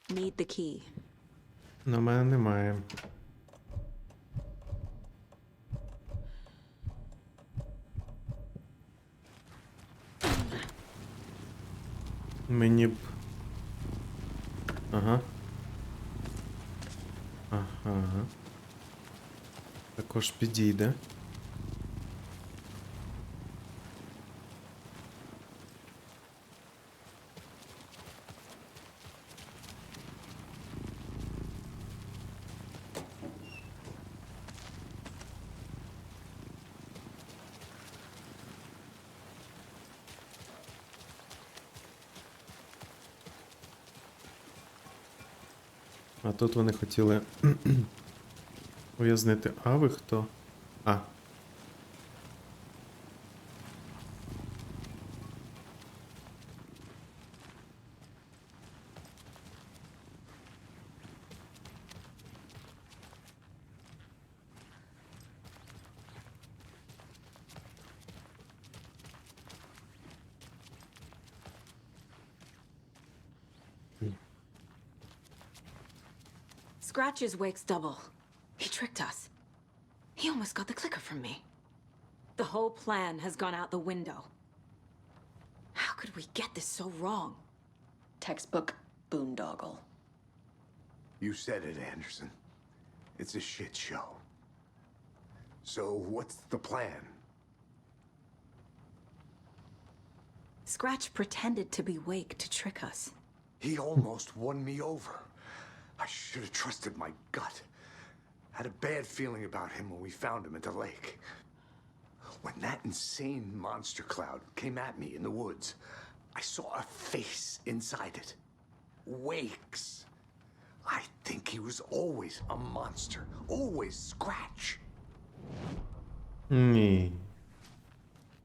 Need the key. На мене немає. Мені б... Ага. Ага. Також підійде. А тут вони хотіли ув'язнити. А ви хто? А. Scratch's wake's double. He tricked us. He almost got the clicker from me. The whole plan has gone out the window. How could we get this so wrong? Textbook boondoggle. You said it, Anderson. It's a shit show. So what's the plan? Scratch pretended to be Wake to trick us. He almost won me over. I should have trusted my gut. Had a bad feeling about him when we found him at the lake. When that insane monster cloud came at me in the woods, I saw a face inside it. Wake's. I think he was always a monster. Always Scratch. Ні.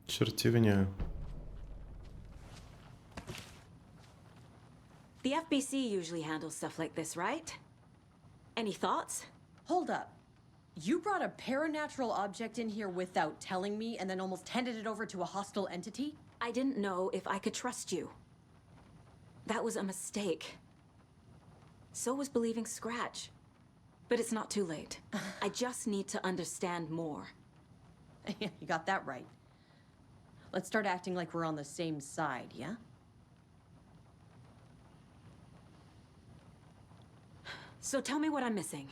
Чертівня. The FBC usually handles stuff like this, right? Any thoughts? Hold up. You brought a paranatural object in here without telling me and then almost handed it over to a hostile entity? I didn't know if I could trust you. That was a mistake. So was believing Scratch. But it's not too late. I just need to understand more. You got that right. Let's start acting like we're on the same side, yeah? So tell me what I'm missing.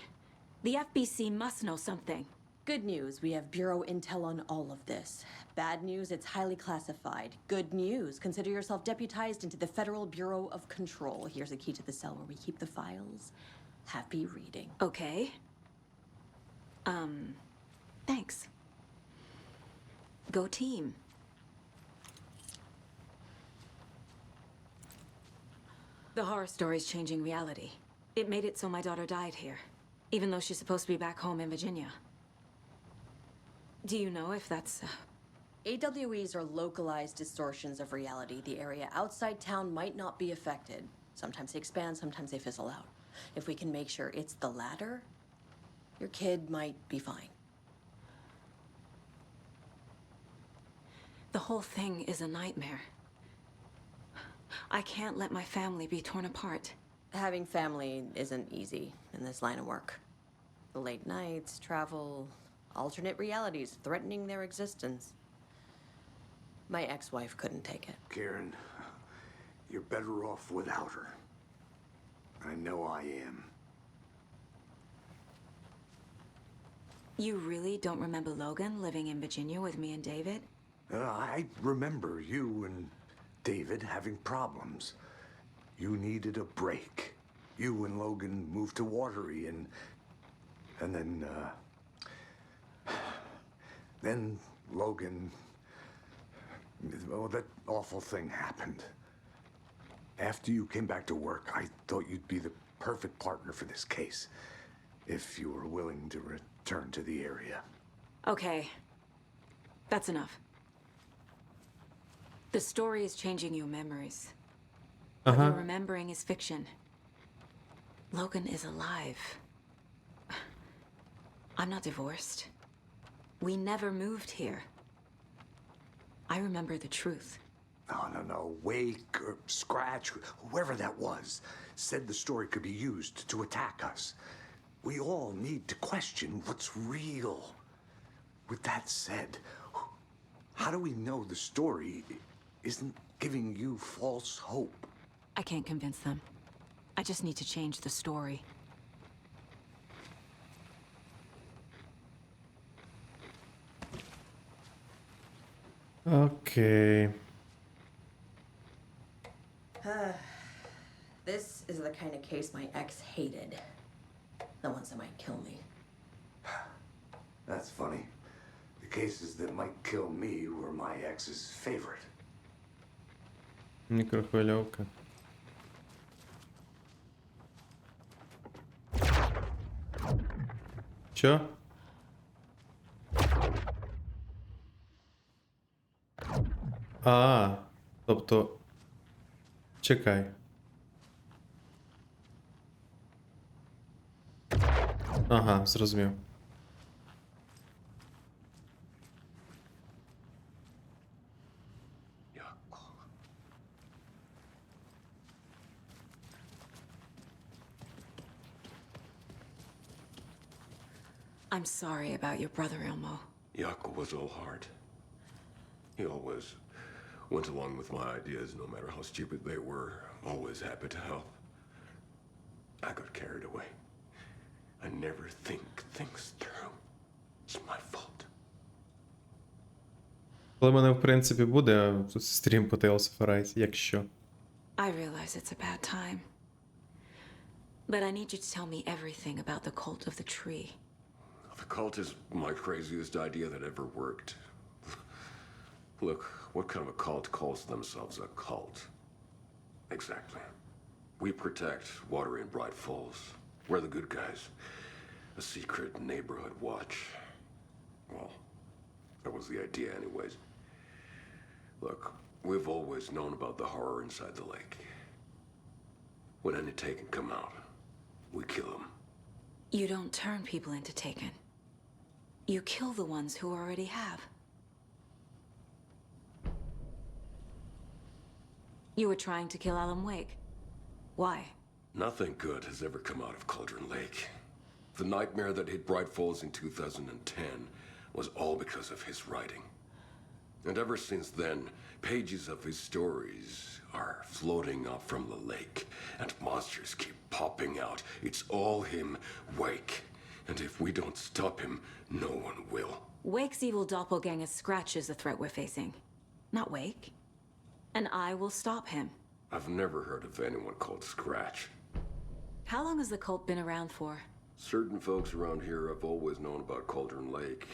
The FBC must know something. Good news, we have Bureau intel on all of this. Bad news, it's highly classified. Good news, consider yourself deputized into the Federal Bureau of Control. Here's a key to the cell where we keep the files. Happy reading. Okay. Thanks. Go team. The horror story's changing reality. It made it so my daughter died here, even though she's supposed to be back home in Virginia. Do you know if that's... AWEs are localized distortions of reality. The area outside town might not be affected. Sometimes they expand, sometimes they fizzle out. If we can make sure it's the latter, your kid might be fine. The whole thing is a nightmare. I can't let my family be torn apart. Having family isn't easy in this line of work. The late nights, travel, alternate realities threatening their existence. My ex-wife couldn't take it. Karen, you're better off without her. I know I am. You really don't remember Logan living in Virginia with me and David? I remember you and David having problems. You needed a break. You and Logan moved to Watery and then Logan, well, that awful thing happened. After you came back to work, I thought you'd be the perfect partner for this case, if you were willing to return to the area. Okay. That's enough. The story is changing your memories. What you're remembering is fiction. Logan is alive. I'm not divorced. We never moved here. I remember the truth. No. Wake or Scratch, whoever that was, said the story could be used to attack us. We all need to question what's real. With that said, how do we know the story isn't giving you false hope? I can't convince them. I just need to change the story. Окей. This is the kind of case my ex hated. The ones that might kill me. That's funny. The cases that might kill me were my ex's favorite. Мікрохвильовка. Що? Тобто. Чекай. Ага, зрозумів. I'm sorry about your brother, Ilmo. Yaakov was all heart. He always went along with my ideas, no matter how stupid they were. Always happy to help. I got carried away. I never think things through. It's my fault. Коли мене, в принципі, буде стрім по Tales of Arise, якщо. I realize it's a bad time. But I need you to tell me everything about the cult of the tree. The cult is my craziest idea that ever worked. Look, what kind of a cult calls themselves a cult? Exactly. We protect water in Bright Falls. We're the good guys. A secret neighborhood watch. Well, that was the idea anyways. Look, we've always known about the horror inside the lake. When any Taken come out, we kill them. You don't turn people into Taken. You kill the ones who already have. You were trying to kill Alan Wake. Why? Nothing good has ever come out of Cauldron Lake. The nightmare that hit Bright Falls in 2010 was all because of his writing. And ever since then, pages of his stories are floating up from the lake, and monsters keep popping out. It's all him, Wake. And if we don't stop him, no one will. Wake's evil doppelganger Scratch is the threat we're facing, not Wake. And I will stop him. I've never heard of anyone called Scratch. How long has the cult been around for? Certain folks around here have always known about Cauldron Lake.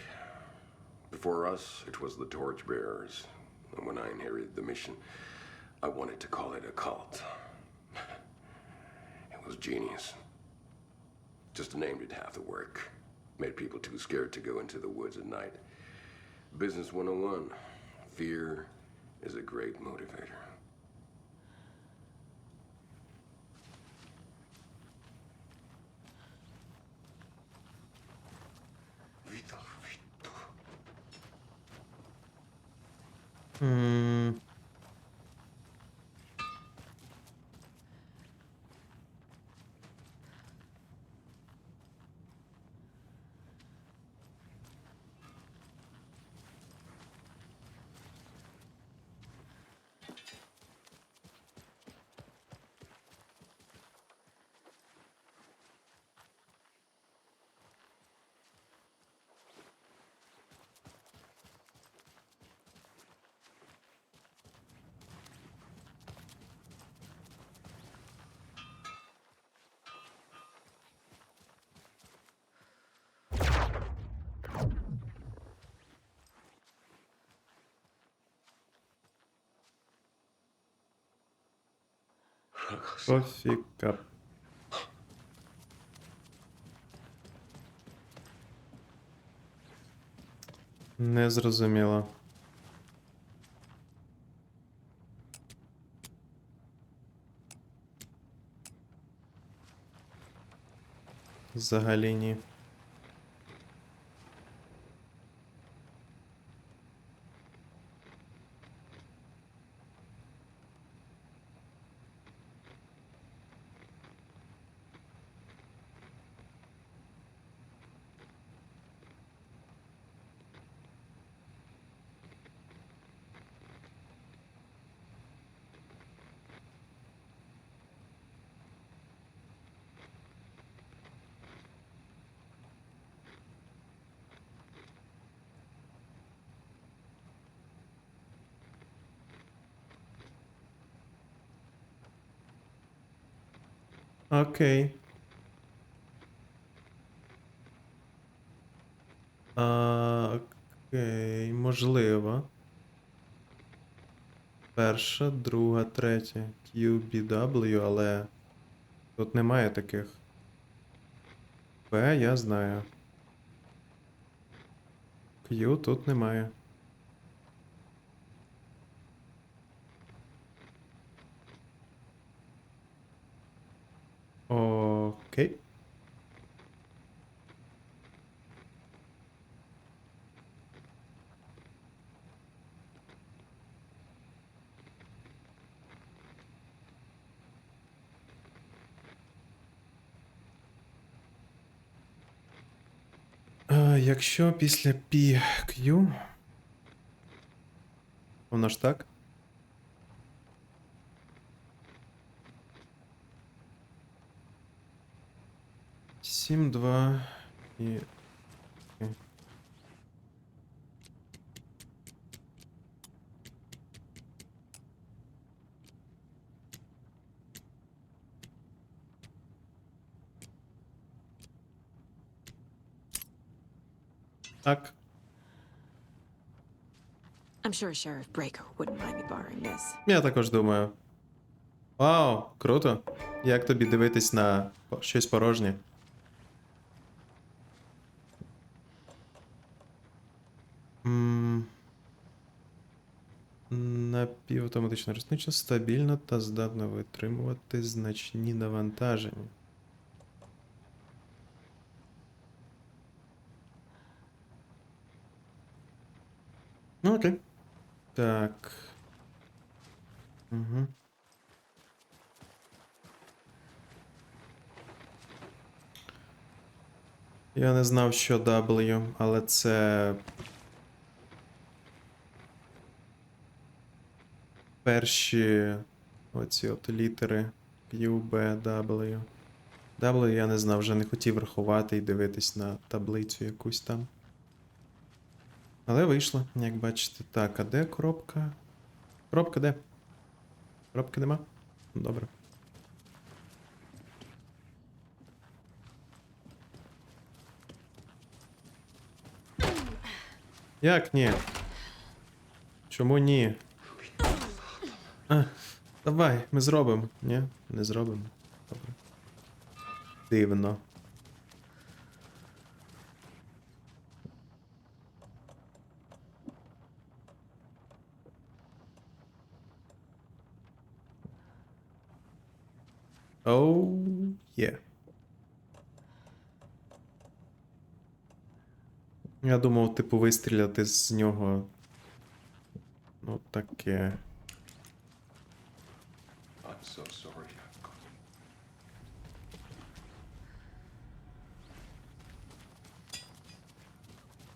Before us, it was the Torchbearers. And when I inherited the mission, I wanted to call it a cult. It was genius. Just a name did half the work. Made people too scared to go into the woods at night. Business 101. Fear is a great motivator. Пофіка. Не зрозуміло. Взагалі ні. Окей. Окей, можливо. Перша, друга, третя. QBW, але тут немає таких. P я знаю. Q тут немає. Окей. Якщо після PQ. Воно ж так? Сім, два і. Окей. Так. I'm sure Sheriff Breaker wouldn't mind me borrowing this. Я також думаю. Вау, круто. Як тобі дивитись на щось порожнє? Напівавтоматична рушниця стабільна та здатна витримувати значні навантаження. Ну, окей. Так. Угу. Я не знав, що W, але це перші оці от літери Q, B, W. W я не знав, вже не хотів рахувати і дивитись на таблицю якусь там. Але вийшло, як бачите. Так, а де коробка? Коробка де? Коробки нема? Добре. Як ні? Чому ні? Давай, ми зробимо. Ні, не зробимо. Добре. Дивно. Оу, є. Я думав, типу, вистріляти з нього. Ну, таке. I'm so sorry.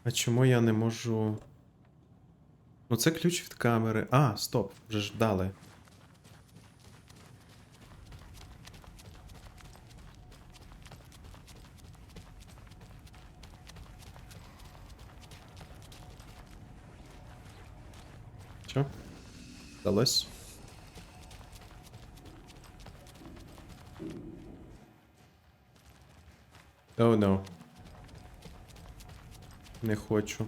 А чому я не можу. Ну, це ключ від камери. А, стоп, вже ж дали. Що? Вдалось? Oh, no. Не хочу.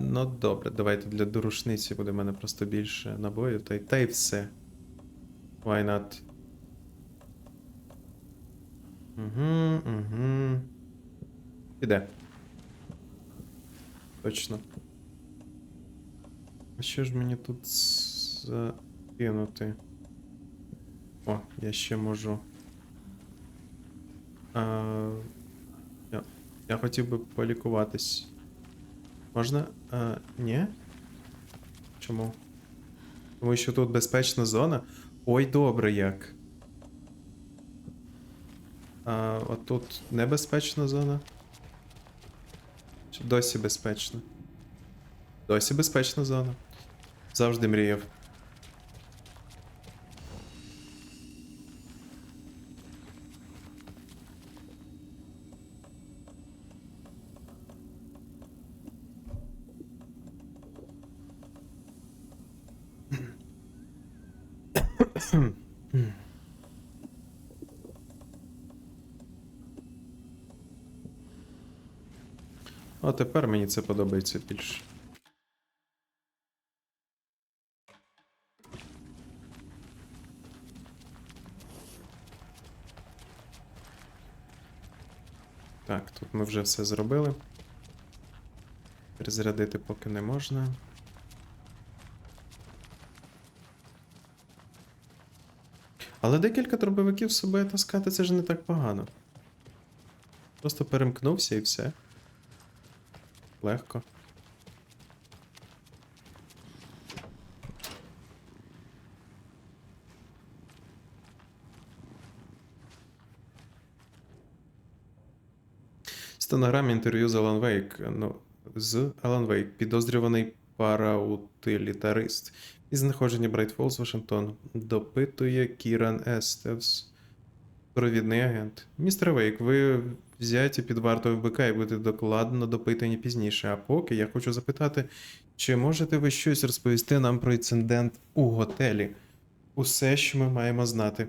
Ну добре, давайте для дорушниці буде в мене просто більше набоїв, та й все. Why not? Угу. Піде. Точно. А що ж мені тут закинути? О, я ще можу. Я хотів би полікуватись. Можна? Ні? Чому? Тому що тут безпечна зона. Ой, добре як. От тут небезпечна зона. Чи досі безпечна? Досі безпечна зона. Завжди мріяв. А тепер мені це подобається більше. Так, тут ми вже все зробили. Перезарядити поки не можна. Але декілька дробовиків з собою таскати це ж не так погано. Просто перемкнувся і все. Легко. Стенограма інтерв'ю з Алан Вейк. З Алан Вейк, підозрюваний параутилітарист. Із знаходження Брайт Фолз, Вашингтон. Допитує Кіран Естевс. Провідний агент. Містер Вейк, ви взяті під вартою ФБК і будете докладно допитані пізніше. А поки я хочу запитати, чи можете ви щось розповісти нам про інцидент у готелі? Усе, що ми маємо знати.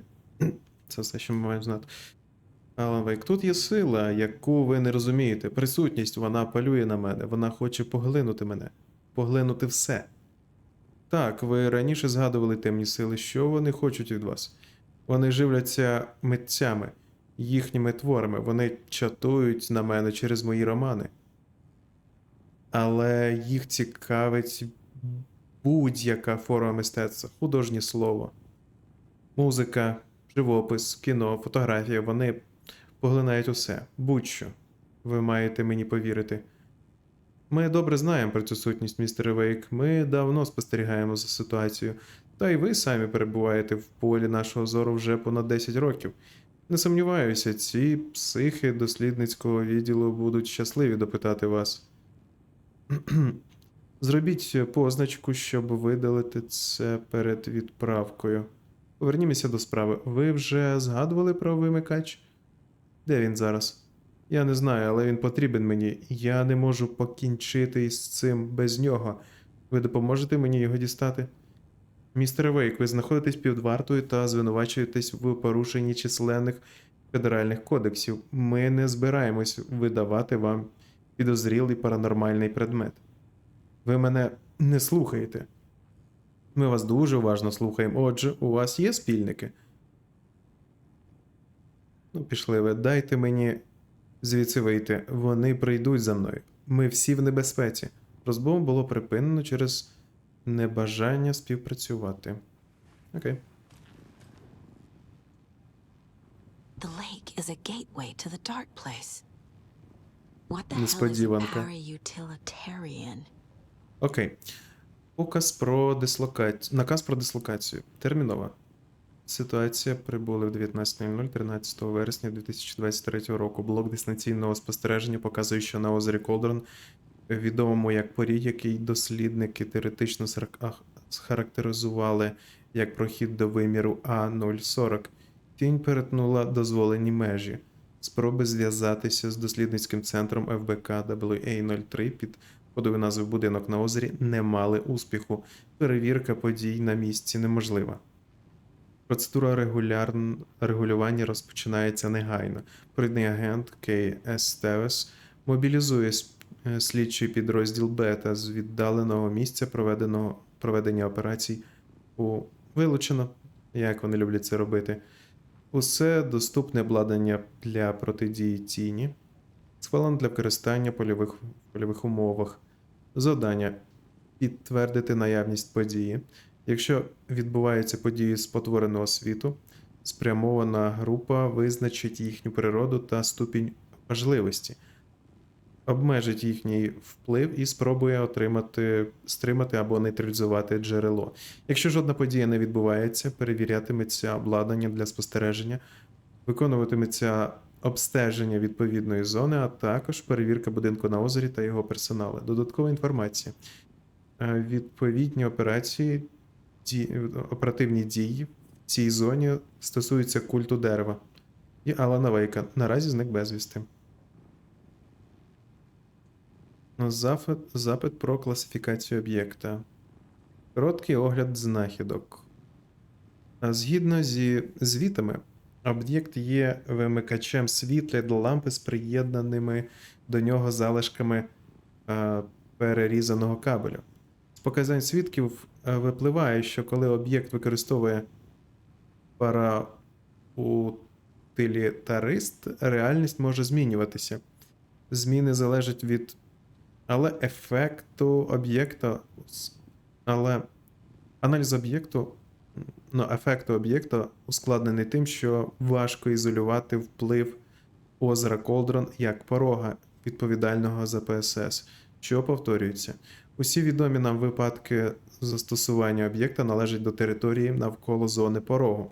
Це все, що ми маємо знати. Алан Вейк, тут є сила, яку ви не розумієте. Присутність, вона полює на мене. Вона хоче поглинути мене. Поглинути все. Так, ви раніше згадували темні сили. Що вони хочуть від вас? Вони живляться митцями, їхніми творами. Вони чатують на мене через мої романи. Але їх цікавить будь-яка форма мистецтва. Художнє слово, музика, живопис, кіно, фотографія. Вони поглинають усе. Будь-що. Ви маєте мені повірити. Ми добре знаємо про цю сутність, містер Вейк. Ми давно спостерігаємо за ситуацією. Та й ви самі перебуваєте в полі нашого зору вже понад 10 років. Не сумніваюся, ці психи дослідницького відділу будуть щасливі допитати вас. Зробіть позначку, щоб видалити це перед відправкою. Повернімося до справи. Ви вже згадували про вимикач? Де він зараз? Я не знаю, але він потрібен мені. Я не можу покінчити із цим без нього. Ви допоможете мені його дістати? Містер Вейк, ви знаходитесь під вартою та звинувачуєтесь в порушенні численних федеральних кодексів. Ми не збираємось видавати вам підозрілий паранормальний предмет. Ви мене не слухаєте. Ми вас дуже уважно слухаємо. Отже, у вас є спільники? Ну, пішли ви. Дайте мені звідси вийти. Вони прийдуть за мною. Ми всі в небезпеці. Розмову було припинено через небажання співпрацювати. Окей. The lake is a gateway to the dark place. What the hell is Несподіванка. para-utilitarian? Окей. Наказ про дислокацію. Термінова. Ситуація. Прибули в 19:00 13 вересня 2023 року. Блок дистанційного спостереження показує, що на озері Колдрон, відомому як поріг, який дослідники теоретично схарактеризували як прохід до виміру А040, тінь перетнула дозволені межі. Спроби зв'язатися з дослідницьким центром ФБК WA03 під кодовою назвою «Будинок на озері» не мали успіху. Перевірка подій на місці неможлива. Процедура регулювання розпочинається негайно. Провідний агент Кей Естевес мобілізує слідчий підрозділ Бета з віддаленого місця проведення операцій вилучено, як вони люблять це робити. Усе доступне обладнання для протидії тіні, схвалено для використання в польових умовах. Завдання – підтвердити наявність події. Якщо відбуваються події спотвореного світу, спрямована група визначить їхню природу та ступінь важливості, обмежить їхній вплив і спробує стримати або нейтралізувати джерело. Якщо жодна подія не відбувається, перевірятиметься обладнання для спостереження, виконуватиметься обстеження відповідної зони, а також перевірка будинку на озері та його персоналу. Додаткова інформація. Відповідні оперативні дії в цій зоні стосуються культу дерева і Алана Вейка. Наразі зник безвісти. Запит про класифікацію об'єкта. Короткий огляд знахідок. Згідно зі звітами, об'єкт є вимикачем світла для лампи з приєднаними до нього залишками перерізаного кабелю. З показань свідків випливає, що коли об'єкт використовує параутилітарист, реальність може змінюватися. Зміни залежать від аналіз ефекту об'єкта ускладнений тим, що важко ізолювати вплив озера Колдрон як порога, відповідального за ПСС, що повторюється. Усі відомі нам випадки застосування об'єкта належать до території навколо зони порогу.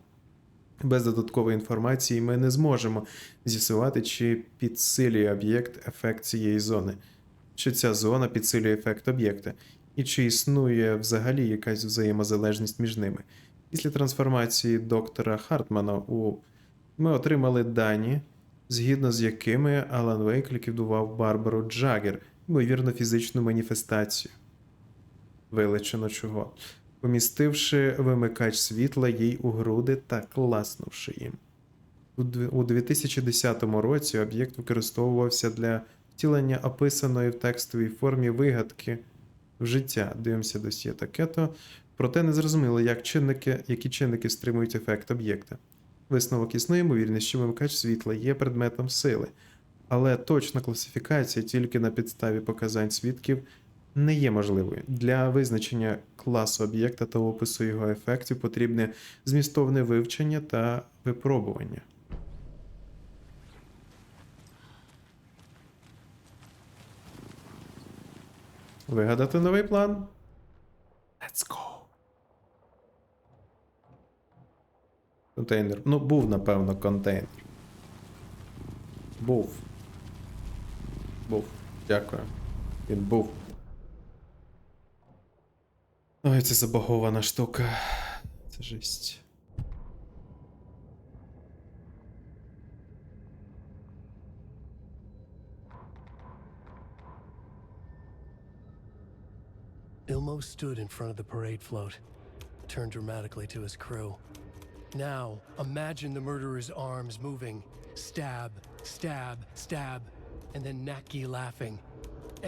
Без додаткової інформації ми не зможемо з'ясувати, чи підсилює об'єкт ефект цієї зони, чи ця зона підсилює ефект об'єкта, і чи існує взагалі якась взаємозалежність між ними. Після трансформації доктора Хартмана ми отримали дані, згідно з якими Алан Вейк ліквідував Барбару Джаггер, ймовірно, фізичну маніфестацію. Вилучено чого? Помістивши вимикач світла їй у груди та класнувши їм. У 2010 році об'єкт використовувався для втілення описаної в текстовій формі вигадки в життя. Дивимося досьє таке-то. Проте не зрозуміло, які чинники стримують ефект об'єкта. Висновок існує ймовірність, що вимикач світла є предметом сили. Але точна класифікація тільки на підставі показань свідків не є можливою. Для визначення класу об'єкта та опису його ефектів потрібне змістовне вивчення та випробування. Вигадати новий план. Let's go. Контейнер. Ну, був, напевно, контейнер. Був. Дякую. Він був. Ой, це забагована штука. Це жесть. Ilmo stood in front of the parade float, turned dramatically to his crew. Now, imagine the murderer's arms moving. Stab, stab, stab, and then Naki laughing.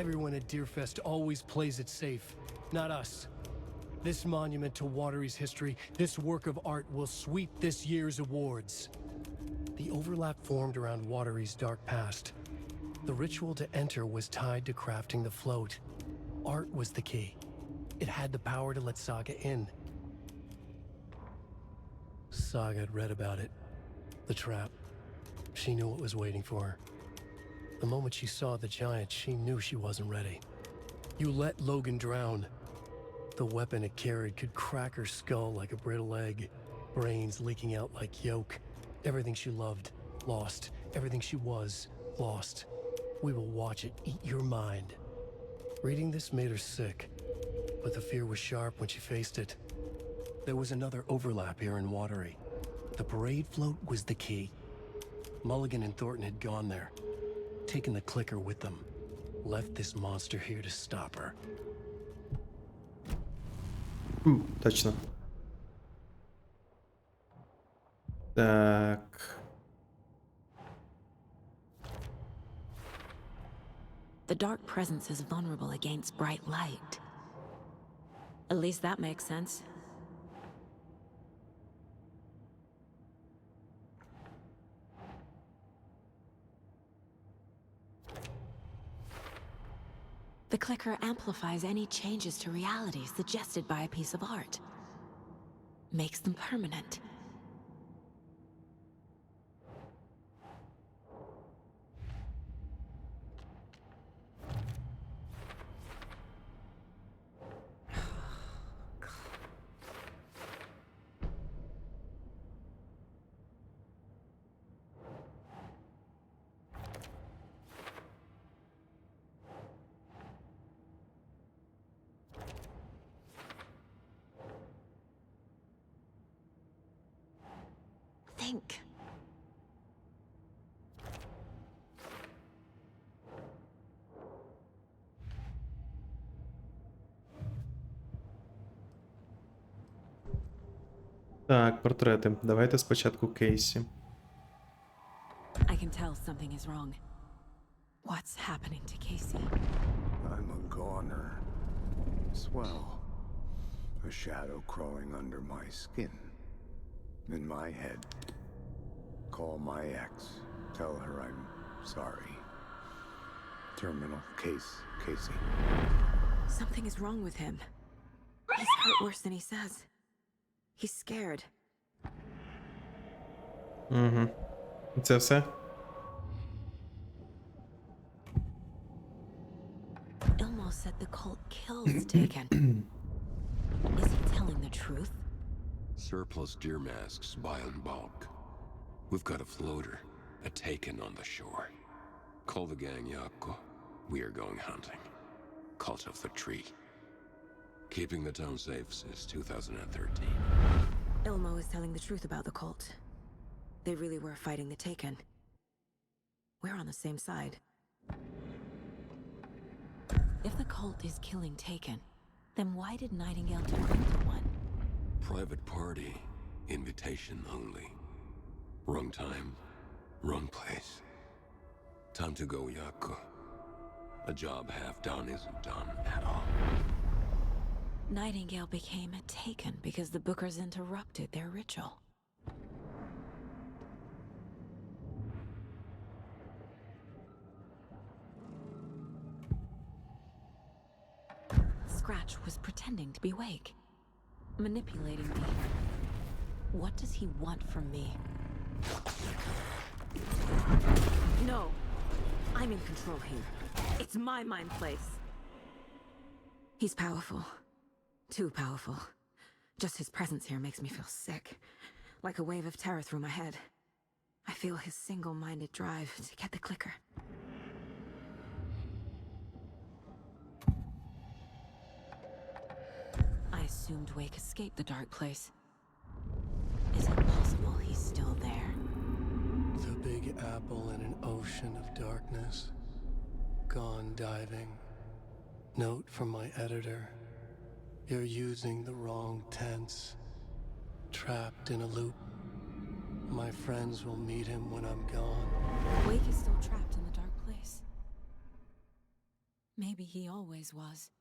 Everyone at Deerfest always plays it safe, not us. This monument to Watery's history, this work of art will sweep this year's awards. The overlap formed around Watery's dark past. The ritual to enter was tied to crafting the float. Art was the key. It had the power to let Saga in. Saga had read about it. The trap. She knew what was waiting for her. The moment she saw the giant, she knew she wasn't ready. You let Logan drown. The weapon it carried could crack her skull like a brittle egg. Brains leaking out like yolk. Everything she loved, lost. Everything she was, lost. We will watch it eat your mind. Reading this made her sick, but the fear was sharp when she faced it. There was another overlap here in Watery. The parade float was the key. Mulligan and Thornton had gone there, taken the clicker with them, left this monster here to stop her. Точно. Так. The dark presence is vulnerable against bright light. At least that makes sense. The clicker amplifies any changes to reality suggested by a piece of art. Makes them permanent. Think. Так, портрети. Давайте спочатку Кейсі. I can tell something is wrong. What's happening to Casey? I'm a goner. Swell. A shadow crawling under my skin. In my head. Call my ex. Tell her I'm sorry. Terminal case, Casey. Something is wrong with him. He's hurt worse than he says. He's scared. Це все? Ilmo said the cult kills Taken. Is he telling the truth? Surplus deer masks buy in bulk. We've got a floater, a Taken on the shore. Call the gang Yako. We are going hunting. Cult of the Tree. Keeping the town safe since 2013. Ilmo is telling the truth about the cult. They really were fighting the Taken. We're on the same side. If the cult is killing Taken, then why did Nightingale turn into one? Private party. Invitation only. Wrong time. Wrong place. Time to go, Yako. A job half done isn't done at all. Nightingale became a Taken because the Bookers interrupted their ritual. Scratch was pretending to be Wake, manipulating me. What does he want from me? No, I'm in control here. It's my mind place. He's powerful. Too powerful. Just his presence here makes me feel sick. Like a wave of terror through my head. I feel his single-minded drive to get the clicker. I assumed Wake escaped the dark place. Is it possible he's still there? The big apple in an ocean of darkness. Gone diving. Note from my editor. You're using the wrong tense. Trapped in a loop. My friends will meet him when I'm gone. Wake is still trapped in the dark place. Maybe he always was.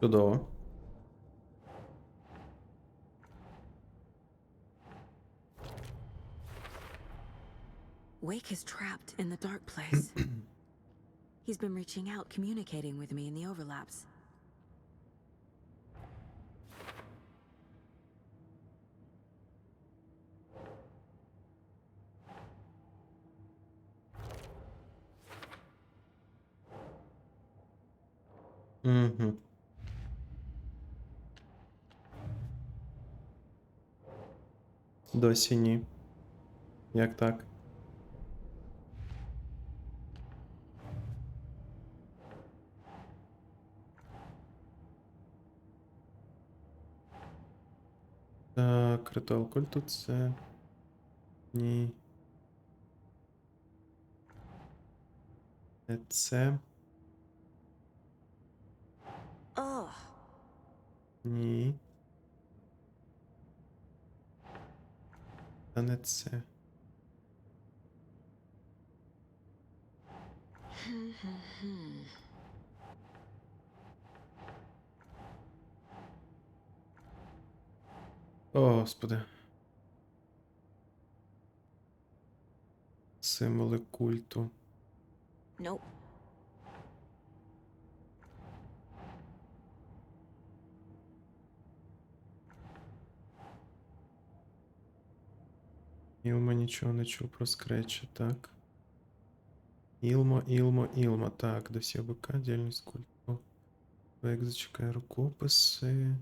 Чудово. Wake is trapped in the dark place. He's been reaching out, communicating with me in the overlaps. Угу. Досі ні. Як так? Так, ритуал культу це... Ні. Це... Ugh. Ні. Та не це. О, Господи. Символи культу. Nope. Ілмо нічого не чув про скретча, так. Ілмо. Так, до всіх БК, діяльність культу. Век зачекає рукописи.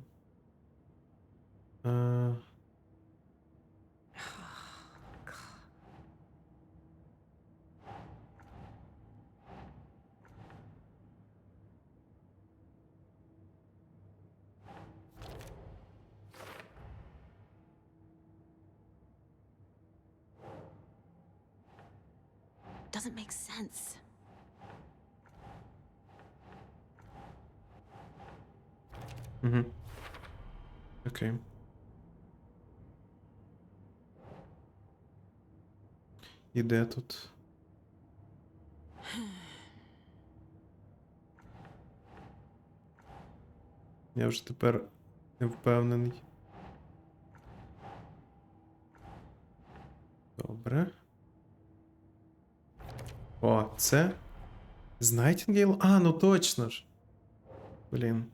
Doesn't make sense. Угу. Окей. І де тут? Я вже тепер не впевнений. Добре. О, це? З Найтінгейл? А, ну точно ж. Блін.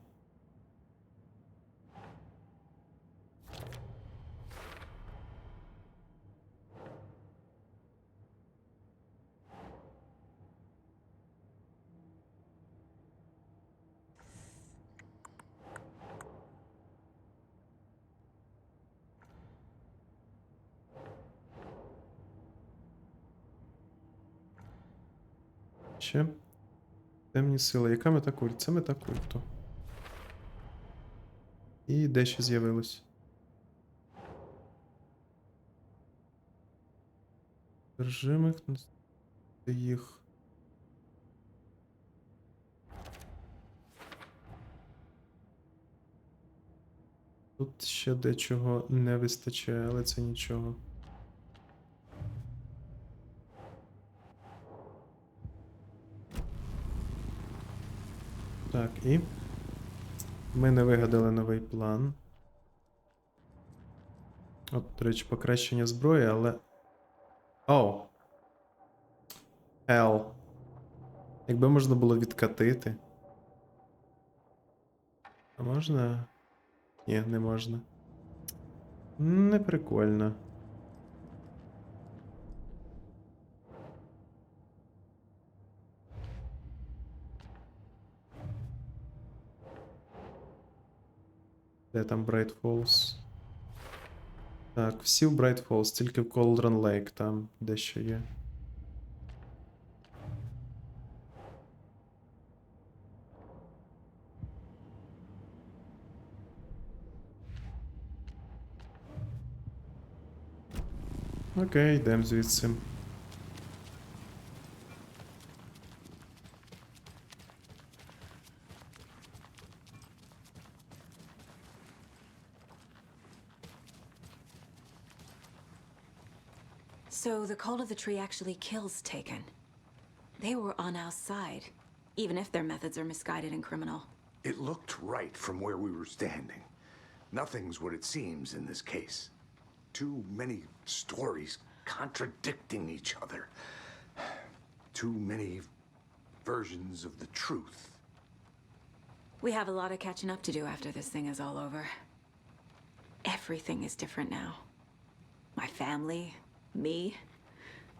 Ще. Темні сили. Яка мета культу? Це мета культу. І де ще з'явилось? Держимих їх. Тут ще дечого не вистачає, але це нічого. Так, і ми не вигадали новий план. От, до речі, покращення зброї, але. Оу! Hell. Якби можна було відкатити. А можна? Ні, не можна. Не прикольно. Де там Bright Falls? Так, всі в Bright Falls, тільки в Cauldron Lake там дещо є. Окей, йдемо звідси. So the cult of the tree actually kills Taken. They were on our side, even if their methods are misguided and criminal. It looked right from where we were standing. Nothing's what it seems in this case. Too many stories contradicting each other. Too many versions of the truth. We have a lot of catching up to do after this thing is all over. Everything is different now. My family, me,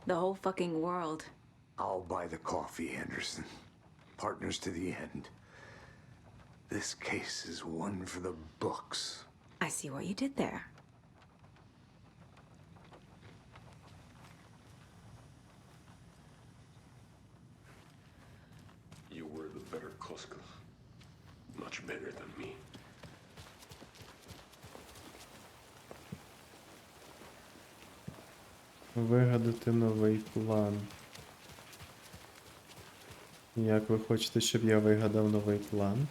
the whole fucking world. I'll buy the coffee, Anderson. Partners to the end. This case is one for the books. I see what you did there. You were the better Koska. Much better than me. Вигадати новий план. Як ви хочете, щоб я вигадав новий план?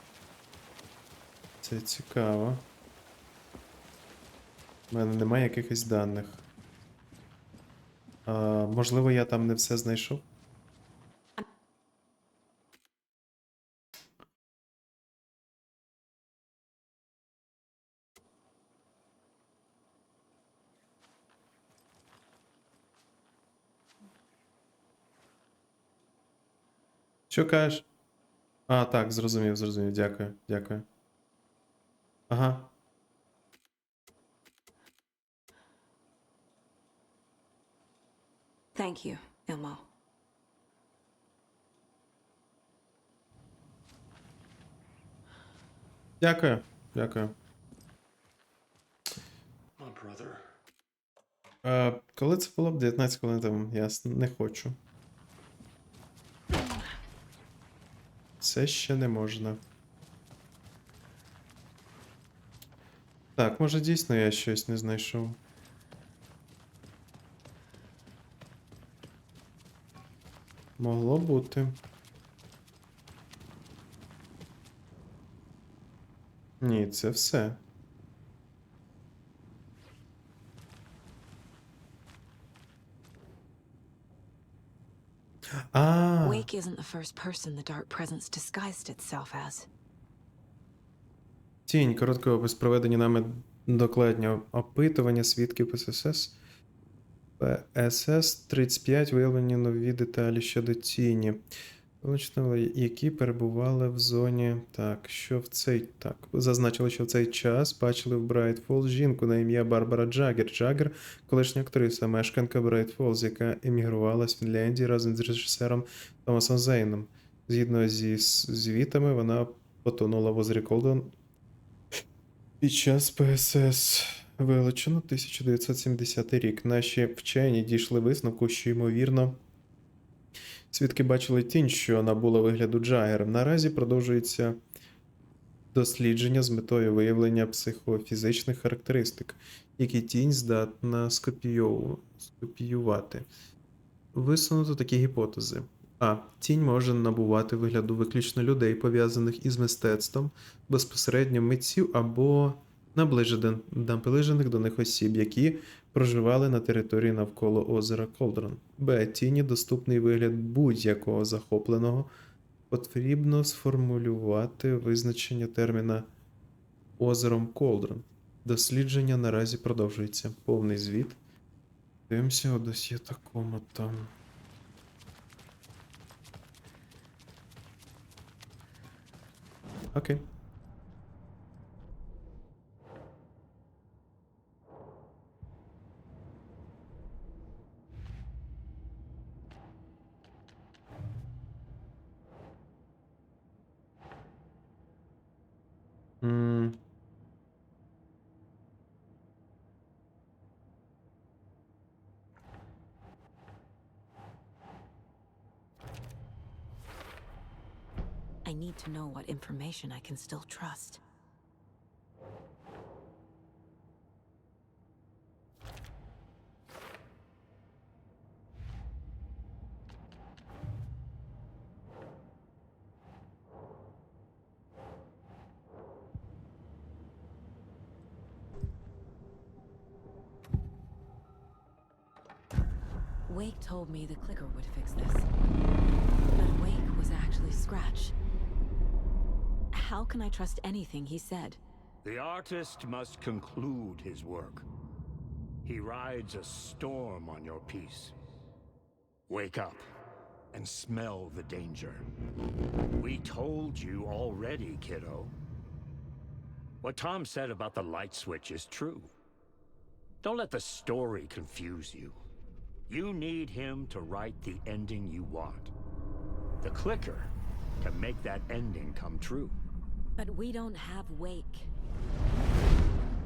Це цікаво. У мене немає якихось даних. Можливо, я там не все знайшов? Що кажеш? А, так, зрозумів. Дякую. Ага. Thank you, Ilmo. Дякую. My brother. Коли це було б 19 хвилин тому, я не хочу. Це ще не можна. Так, може дійсно я щось не знайшов. Могло бути. Ні, це все. А, Wake isn't the first person the dark presence disguised itself as. тінь. Короткий опис. Проведені нами докладні опитування свідків ПСС 35. Виявлені нові деталі щодо тіні. Вилучили, які перебували в зоні. Так, що в цей. Так, зазначили, що в цей час бачили в Брайт Фолз жінку на ім'я Барбара Джаггер. Джаггер – колишня актриса, мешканка Брайт Фолз, яка емігрувала з Фінляндії разом з режисером Томасом Зейном. Згідно зі звітами, вона потонула в озері Колдон під час ПСС. Вилучено 1970 рік. Наші вчені дійшли висновку, що, ймовірно, свідки бачили тінь, що набула вигляду Джаггера. Наразі продовжується дослідження з метою виявлення психофізичних характеристик, які тінь здатна скопіювати. Висунуто такі гіпотези. А. Тінь може набувати вигляду виключно людей, пов'язаних із мистецтвом, безпосередньо митців або наближених до них осіб, які проживали на території навколо озера Колдрон. Б. Тіні доступний вигляд будь-якого захопленого. Потрібно сформулювати визначення терміна озером Колдрон. Дослідження наразі продовжується. Повний звіт. Дивимося у досьє такому там. Окей. I need to know what information I can still trust. Wake told me the clicker would fix this. But Wake was actually Scratch. How can I trust anything he said? The artist must conclude his work. He rides a storm on your piece. Wake up and smell the danger. We told you already, kiddo. What Tom said about the light switch is true. Don't let the story confuse you. You need him to write the ending you want. The clicker can make that ending come true. But we don't have Wake.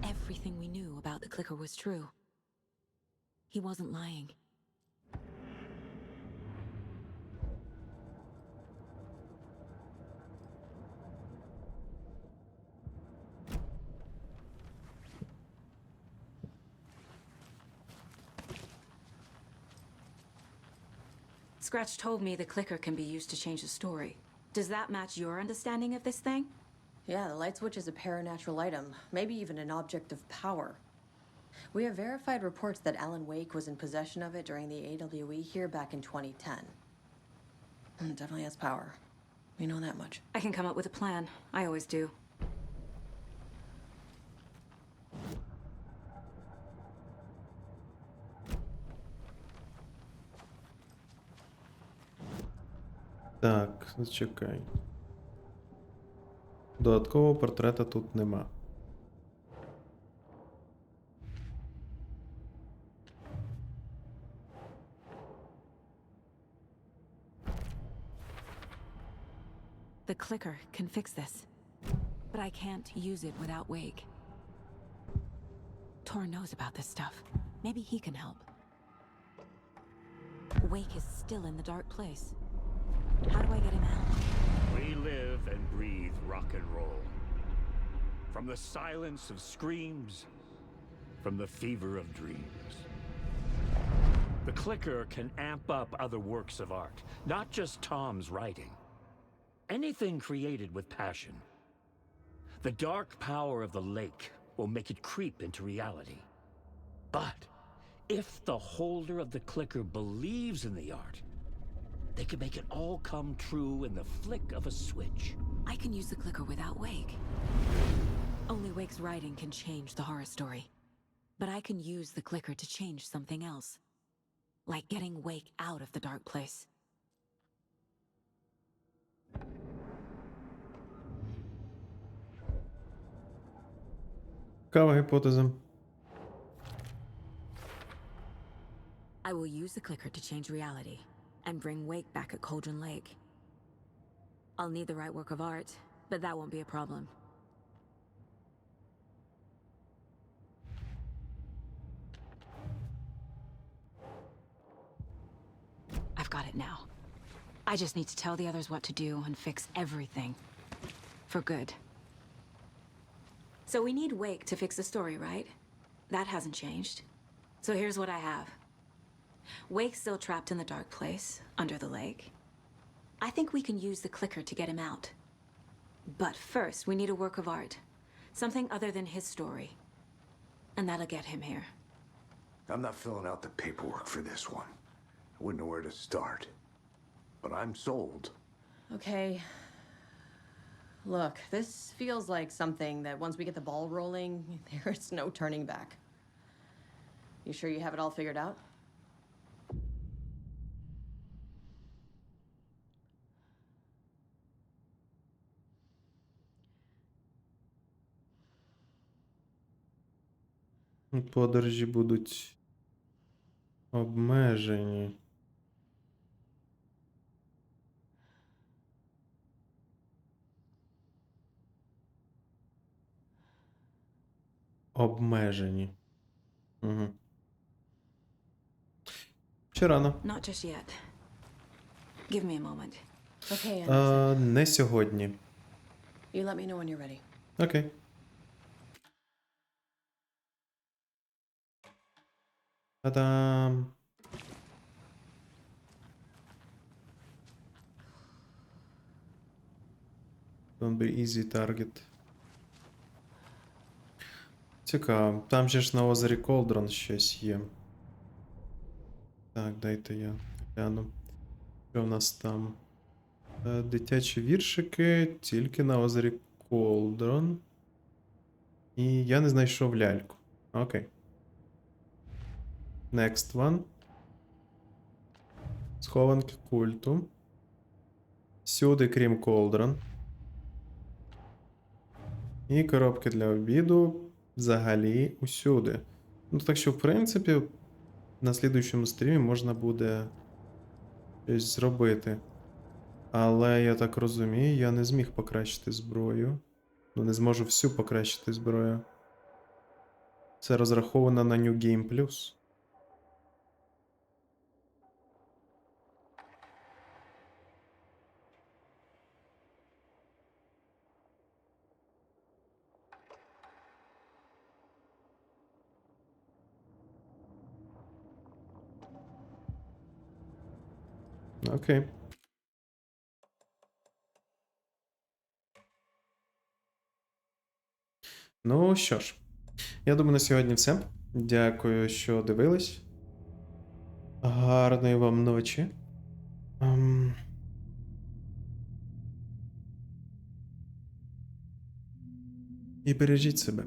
Everything we knew about the clicker was true. He wasn't lying. Scratch told me the clicker can be used to change the story. Does that match your understanding of this thing? Yeah, the light switch is a paranatural item, maybe even an object of power. We have verified reports that Alan Wake was in possession of it during the AWE here back in 2010. It definitely has power. We know that much. I can come up with a plan. I always do. Так, зачекай. Додаткового портрета тут нема. The clicker can fix this. But I can't use it without Wake. Tor knows about this stuff. Maybe he can help. Wake is still in the dark place. How do I get him out? We live and breathe rock and roll. From the silence of screams, from the fever of dreams. The clicker can amp up other works of art, not just Tom's writing. Anything created with passion. The dark power of the lake will make it creep into reality. But if the holder of the clicker believes in the art, they can make it all come true in the flick of a switch. I can use the clicker without Wake. Only Wake's writing can change the horror story. But I can use the clicker to change something else. Like getting Wake out of the dark place. Цікава гіпотеза. I will use the clicker to change reality and bring Wake back at Cauldron Lake. I'll need the right work of art, but that won't be a problem. I've got it now. I just need to tell the others what to do and fix everything. For good. So we need Wake to fix the story, right? That hasn't changed. So here's what I have. Wake's still trapped in the dark place, under the lake. I think we can use the clicker to get him out. But first, we need a work of art. Something other than his story. And that'll get him here. I'm not filling out the paperwork for this one. I wouldn't know where to start. But I'm sold. Okay. Look, this feels like something that once we get the ball rolling, there's no turning back. You sure you have it all figured out? Подорожі будуть обмежені. Обмежені. Угу. Ще рано. Not just yet. Give me a moment. Okay, Anderson. Не сьогодні. You let me know when you're ready. Окей. Та-дам! Don't be easy target. Цікаво. Там же ж на озері Колдрон щось є. Так, дайте я гляну. Що в нас там? Дитячі віршики тільки на озері Колдрон. І я не знайшов ляльку. Окей. Next one. Схованки культу. Всюди, крім Колдрон. І коробки для обіду взагалі усюди. Ну, так що, в принципі, на слідуючому стрімі можна буде щось зробити. Але, я так розумію, я не зміг покращити зброю. Ну, не зможу всю покращити зброю. Це розраховано на New Game Plus. Окей. Ну що ж, я думаю, на сьогодні все. Дякую, що дивились. Гарної вам ночі. І бережіть себе.